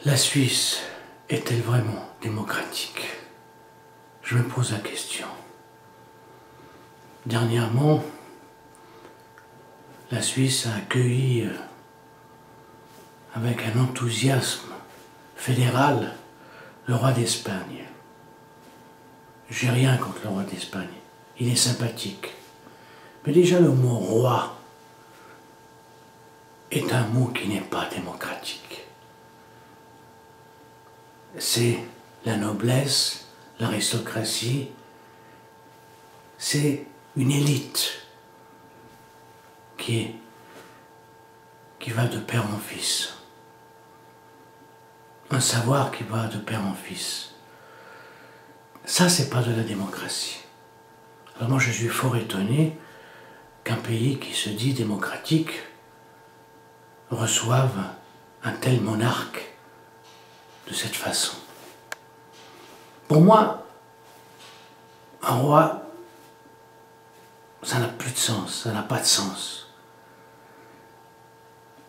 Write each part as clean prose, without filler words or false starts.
La Suisse est-elle vraiment démocratique? Je me pose la question. Dernièrement, la Suisse a accueilli avec un enthousiasme fédéral le roi d'Espagne. J'ai rien contre le roi d'Espagne, il est sympathique. Mais déjà le mot roi est un mot qui n'est pas démocratique. C'est la noblesse, l'aristocratie, c'est une élite qui va de père en fils. Un savoir qui va de père en fils. Ça, c'est pas de la démocratie. Alors moi, je suis fort étonné qu'un pays qui se dit démocratique reçoive un tel monarque de cette façon. Pour moi, un roi, ça n'a plus de sens, ça n'a pas de sens.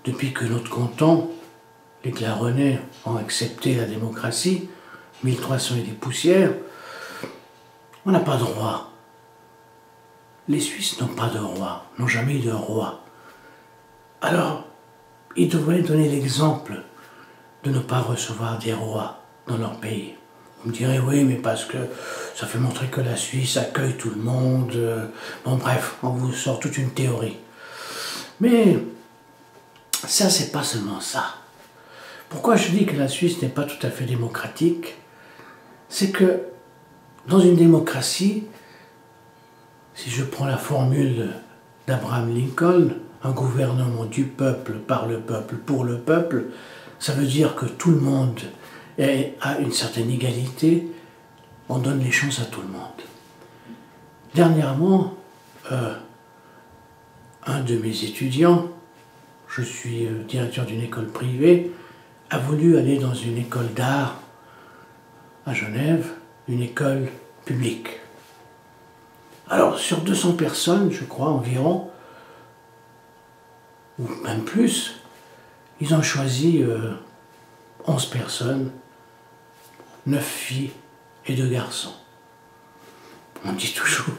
Depuis que notre canton, les Claronnais, ont accepté la démocratie, 1300 et des poussières, on n'a pas de roi. Les Suisses n'ont pas de roi, n'ont jamais eu de roi. Alors, ils devraient donner l'exemple de ne pas recevoir des rois dans leur pays. Vous me direz, oui, mais parce que ça fait montrer que la Suisse accueille tout le monde. Bon, bref, on vous sort toute une théorie. Mais ça, c'est pas seulement ça. Pourquoi je dis que la Suisse n'est pas tout à fait démocratique? C'est que dans une démocratie, si je prends la formule d'Abraham Lincoln, un gouvernement du peuple, par le peuple, pour le peuple, ça veut dire que tout le monde a une certaine égalité, on donne les chances à tout le monde. Dernièrement, un de mes étudiants, je suis directeur d'une école privée, a voulu aller dans une école d'art à Genève, une école publique. Alors, sur 200 personnes, je crois, environ, ou même plus, ils ont choisi 11 personnes, 9 filles et 2 garçons. On dit toujours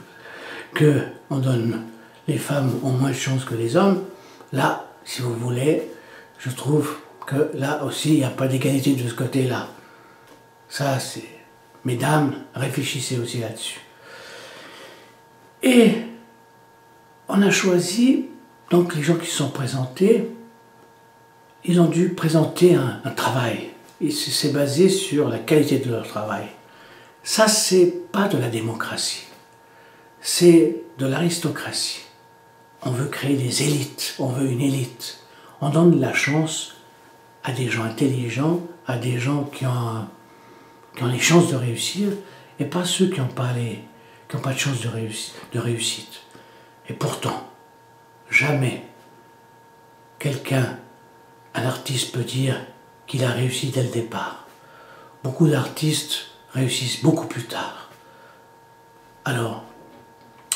qu'on donne les femmes ont moins de chance que les hommes. Là, si vous voulez, je trouve que là aussi, il n'y a pas d'égalité de ce côté-là. Ça, c'est... Mesdames, réfléchissez aussi là-dessus. Et on a choisi, donc les gens qui se sont présentés, ils ont dû présenter un travail. Et c'est basé sur la qualité de leur travail. Ça, c'est pas de la démocratie. C'est de l'aristocratie. On veut créer des élites, on veut une élite. On donne la chance à des gens intelligents, à des gens qui ont les chances de réussir, et pas ceux qui n'ont pas de chance de réussite. Et pourtant, jamais un artiste peut dire qu'il a réussi dès le départ. Beaucoup d'artistes réussissent beaucoup plus tard. Alors,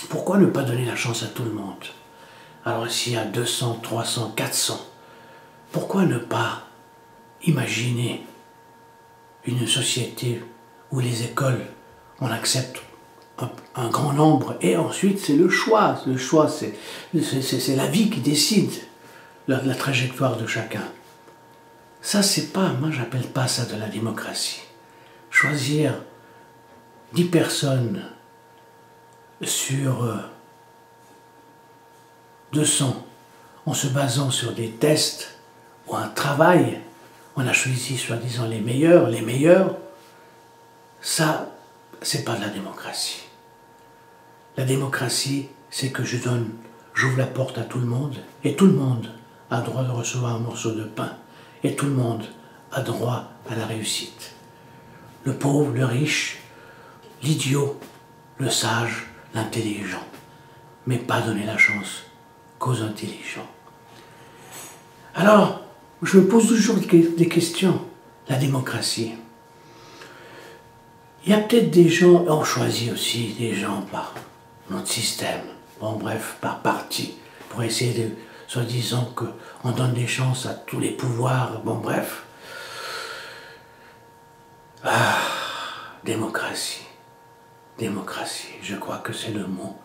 pourquoi ne pas donner la chance à tout le monde? Alors s'il y a 200, 300, 400, pourquoi ne pas imaginer une société où les écoles, on accepte un grand nombre, et ensuite c'est le choix. Le choix, c'est la vie qui décide la trajectoire de chacun. Ça, c'est pas, moi j'appelle pas ça de la démocratie. Choisir 10 personnes sur 200 en se basant sur des tests ou un travail, on a choisi soi-disant les meilleurs, ça, c'est pas de la démocratie. La démocratie, c'est que j'ouvre la porte à tout le monde, et tout le monde a droit de recevoir un morceau de pain, et tout le monde a droit à la réussite. Le pauvre, le riche, l'idiot, le sage, l'intelligent, mais pas donner la chance qu'aux intelligents. Alors, je me pose toujours des questions. La démocratie. Il y a peut-être des gens, on choisit aussi des gens par notre système, bon bref, par parti, pour essayer soi-disant qu'on donne des chances à tous les pouvoirs, bon bref. Démocratie. Démocratie, je crois que c'est le mot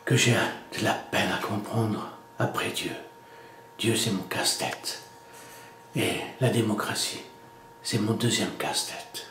que j'ai de la peine à comprendre après Dieu. Dieu, c'est mon casse-tête. Et la démocratie, c'est mon deuxième casse-tête.